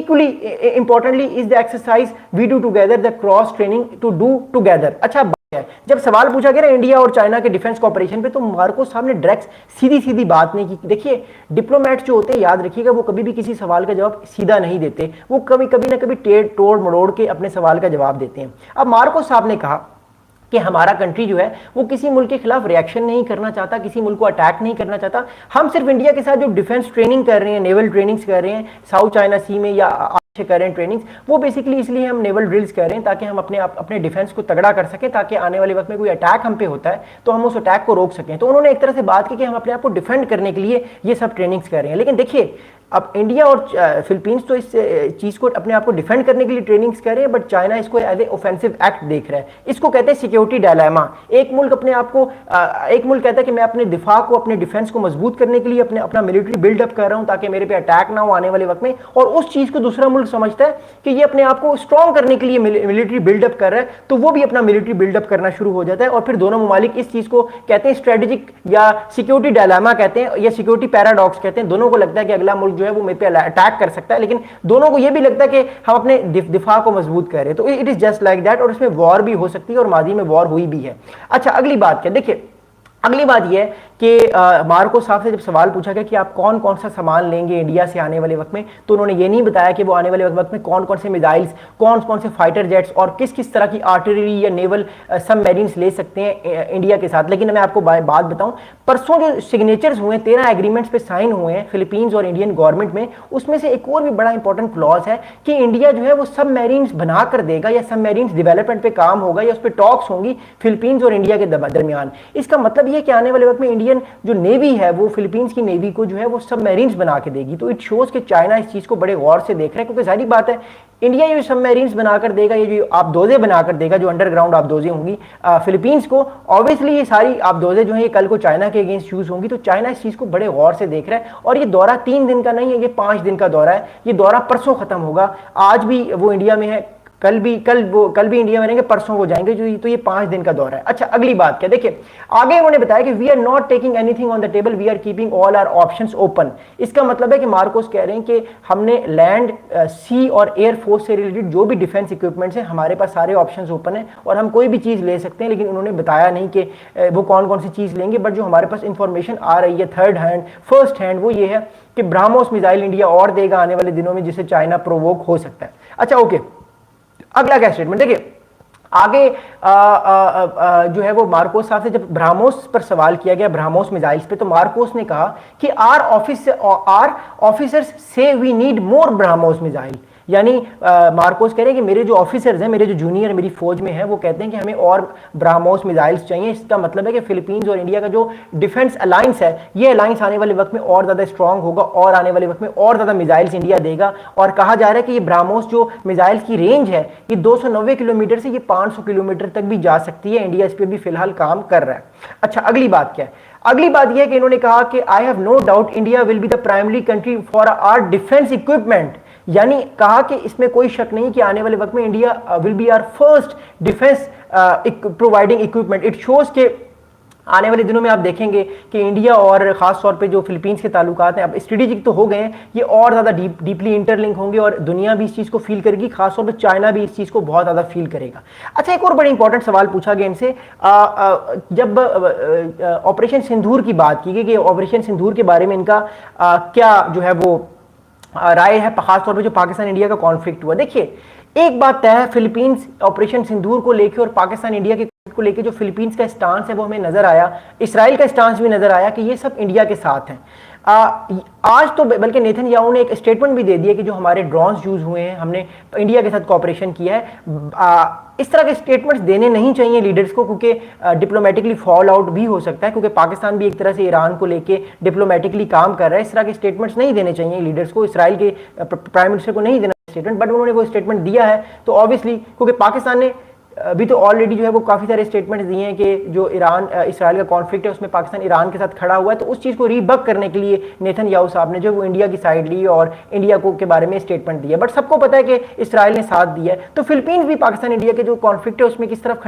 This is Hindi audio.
Equally importantly is the exercise we do together, the cross training to do together. अच्छा, जब सवाल पूछा गया ना इंडिया और चाइना के डिफेंस कॉपरेशन पे, तो मार्कोस साहब ने डायरेक्ट सीधी सीधी बात नहीं की। देखिए डिप्लोमेट्स जो होते हैं, याद रखिएगा, वो कभी भी किसी सवाल का जवाब सीधा नहीं देते, वो कभी कभी ना कभी तोड़ मरोड़ के अपने सवाल का जवाब देते हैं। अब मार्कोस साहब ने कहा कि हमारा कंट्री जो है वो किसी मुल्क के खिलाफ रिएक्शन नहीं करना चाहता, किसी मुल्क को अटैक नहीं करना चाहता। हम सिर्फ इंडिया के साथ जो डिफेंस ट्रेनिंग कर रहे हैं, नेवल ट्रेनिंग्स कर रहे हैं साउथ चाइना सी में या कर रहे हैं ट्रेनिंग्स, वो बेसिकली इसलिए हम नेवल ड्रिल्स कर रहे हैं ताकि हम अपने डिफेंस को तगड़ा कर सकें, ताकि आने वाले वक्त में कोई अटैक हम पे होता है तो हम उस अटैक को रोक सकें। तो उन्होंने एक तरह से बात की कि हम अपने आप को डिफेंड करने के लिए ये सब ट्रेनिंग्स कर रहे हैं। लेकिन देखिए अब इंडिया और फिलीपींस तो इस चीज को अपने आप को डिफेंड करने के लिए ट्रेनिंग्स कर रहे हैं, बट चाइना इसको एज ए ऑफेंसिव एक्ट देख रहा है। इसको कहते हैं सिक्योरिटी डायलेमा। एक मुल्क अपने आप को एक मुल्क कहता है कि मैं अपने दिफा को, अपने डिफेंस को मजबूत करने के लिए अपना मिलिट्री बिल्डअप कर रहा हूं ताकि मेरे पे अटैक ना हो आने वाले वक्त में, और उस चीज को दूसरा मुल्क समझता है कि ये अपने आप को स्ट्रॉन्ग करने के लिए मिलिट्री बिल्डअप कर रहा है, तो वो भी अपना मिलिट्री बिल्डअप करना शुरू हो जाता है। और फिर दोनों ममालिक इस चीज को कहते हैं स्ट्रेटेजिक या सिक्योरिटी डायलेमा कहते हैं, या सिक्योरिटी पैराडॉक्स कहते हैं। दोनों को लगता है कि अगला मुल्क जो है वो मेरे पे अटैक कर सकता है, लेकिन दोनों को यह भी लगता है कि हम अपने दिफा को मजबूत कर रहे हैं। तो it is just like that, और इसमें वॉर भी हो सकती है और माजी में वॉर हुई भी है। अच्छा, अगली बात क्या, देखिए अगली बात यह है कि मार्को साहब से जब सवाल पूछा गया कि आप कौन कौन सा सामान लेंगे इंडिया से आने वाले वक्त में, तो उन्होंने ये नहीं बताया कि वो आने वाले वक्त में कौन कौन से मिसाइल्स, कौन कौन से फाइटर जेट्स और किस किस तरह की आर्टिलरी या नेवल सबमरीन्स ले सकते हैं इंडिया के साथ। लेकिन मैं आपको बात बताऊं, परसों जो सिग्नेचर्स हुए, 13 एग्रीमेंट्स पे साइन हुए हैं फिलीपींस और इंडियन गवर्नमेंट में, उसमें से एक और भी बड़ा इंपॉर्टेंट क्लॉज है कि इंडिया जो है वो सबमरीन्स बना कर देगा या सबमरीन्स डेवलपमेंट पे काम होगा या उस पर टॉक्स होंगी फिलीपींस और इंडिया के दरमियान। इसका मतलब यह कि आने वाले वक्त में इंडियन जो नेवी है वो फिलीपींस की नेवी को जो है वो सबमरीन्स बना के देगी। तो इट शोज कि चाइना इस चीज को बड़े गौर से देख रहा है, क्योंकि सारी बात है इंडिया ये सबमरीन्स बनाकर देगा, ये जो आबदोजे बनाकर देगा, जो अंडरग्राउंड आबदोजे होंगी फिलीपींस को, ऑब्वियसली ये सारी आबदोजे जो है ये कल को चाइना के अगेंस्ट यूज होंगी। तो चाइना इस चीज को बड़े गौर से देख रहा है, और ये दौरा 3 दिन का नहीं है, ये 5 दिन का दौरा है। ये दौरा परसों खत्म होगा, आज भी वो इंडिया में है, कल भी इंडिया में रहेंगे, परसों को जाएंगे, जो तो ये 5 दिन का दौरा है। अच्छा, अगली बात क्या, देखिए आगे उन्होंने बताया कि we are not taking anything on the table, we are keeping all our options open. इसका मतलब है कि मार्कोस कह रहे हैं कि हमने लैंड, सी और एयर फोर्स से रिलेटेड जो भी डिफेंस इक्विपमेंट्स हैं, हमारे पास सारे ऑप्शंस ओपन है और हम कोई भी चीज़ ले सकते हैं। लेकिन उन्होंने बताया नहीं कि वो कौन कौन सी चीज़ लेंगे, बट जो हमारे पास इंफॉर्मेशन आ रही है थर्ड हैंड, फर्स्ट हैंड, वो ये है कि ब्रह्मोस मिसाइल इंडिया और देगा आने वाले दिनों में, जिससे चाइना प्रोवोक हो सकता है। अच्छा, ओके, अगला क्या स्टेटमेंट, देखिए आगे जो है वो मार्कोस साहब से जब ब्रह्मोस पर सवाल किया गया, ब्रह्मोस मिसाइल्स पे, तो मार्कोस ने कहा कि आर ऑफिसर्स से we need more BrahMos missile. यानी मार्कोस कह रहे हैं कि मेरे जो ऑफिसर्स हैं, मेरे जो जूनियर मेरी फौज में हैं, वो कहते हैं कि हमें और ब्रह्मोस मिसाइल्स चाहिए। इसका मतलब है कि फिलीपींस और इंडिया का जो डिफेंस अलायंस है, ये अलायंस आने वाले वक्त में और ज़्यादा स्ट्रांग होगा और आने वाले वक्त में और ज़्यादा मिसाइल्स इंडिया देगा। और कहा जा रहा है कि ये ब्रह्मोस जो मिसाइल्स की रेंज है, ये 290 किलोमीटर से ये 500 किलोमीटर तक भी जा सकती है। इंडिया इस पर भी फिलहाल काम कर रहा है। अच्छा, अगली बात क्या है, अगली बात यह है कि इन्होंने कहा कि I have no doubt India will be the primary country for our defence equipment. यानी कहा कि इसमें कोई शक नहीं कि आने वाले वक्त में India will be our first defence providing equipment. It shows के आने वाले दिनों में आप देखेंगे कि इंडिया और खास तौर पे जो फिलीपींस के ताल्लुकात हैं, अब स्ट्रेटेजिक तो हो गए हैं, ये और ज़्यादा डीपली इंटरलिंक होंगे और दुनिया भी इस चीज़ को फील करेगी, खासतौर पे चाइना भी इस चीज़ को बहुत ज़्यादा फील करेगा। अच्छा, एक और बड़ी इंपॉर्टेंट सवाल पूछा गया इनसे, जब ऑपरेशन सिंदूर की बात की गई कि ऑपरेशन सिंदूर के बारे में इनका क्या जो है वो राय है, खासतौर पर जो पाकिस्तान इंडिया का कॉन्फ्लिक्ट हुआ। देखिए एक बात तय है, फिलीपींस ऑपरेशन सिंदूर को लेकर और पाकिस्तान इंडिया के को लेकर जो फिलीपींस का स्टांस है वो हमें नजर आया, इसराइल का स्टांस भी नजर आया कि ये सब इंडिया के साथ हैं। आज तो बल्कि नेतन्याहू ने एक स्टेटमेंट भी दे दिया कि जो हमारे ड्रोन्स यूज हुए हैं, हमने इंडिया के साथ कोऑपरेशन किया है। इस तरह के स्टेटमेंट्स देने नहीं चाहिए लीडर्स को, क्योंकि डिप्लोमेटिकली फॉल आउट भी हो सकता है, क्योंकि पाकिस्तान भी एक तरह से ईरान को लेके डिप्लोमेटिकली काम कर रहा है। इस तरह के स्टेटमेंट्स नहीं देने चाहिए लीडर्स को, इसराइल के प्राइम मिनिस्टर को नहीं देना स्टेटमेंट, बट उन्होंने वो स्टेटमेंट दिया है। तो ऑब्वियसली क्योंकि पाकिस्तान ने अभी तो ऑलरेडी जो है वो काफ़ी सारे स्टेटमेंट्स दिए हैं कि जो ईरान इसराइल का कॉन्फ्लिक्ट है उसमें पाकिस्तान ईरान के साथ खड़ा हुआ है, तो उस चीज़ को रीबक करने के लिए नेतन्याहू साहब ने जो वो इंडिया की साइड ली और इंडिया को के बारे में स्टेटमेंट दिया। बट सबको पता है कि इसराइल ने साथ दिया है। तो फिलीपींस भी पाकिस्तान इंडिया के जो कॉन्फ्लिक्ट है उसमें किस तरफ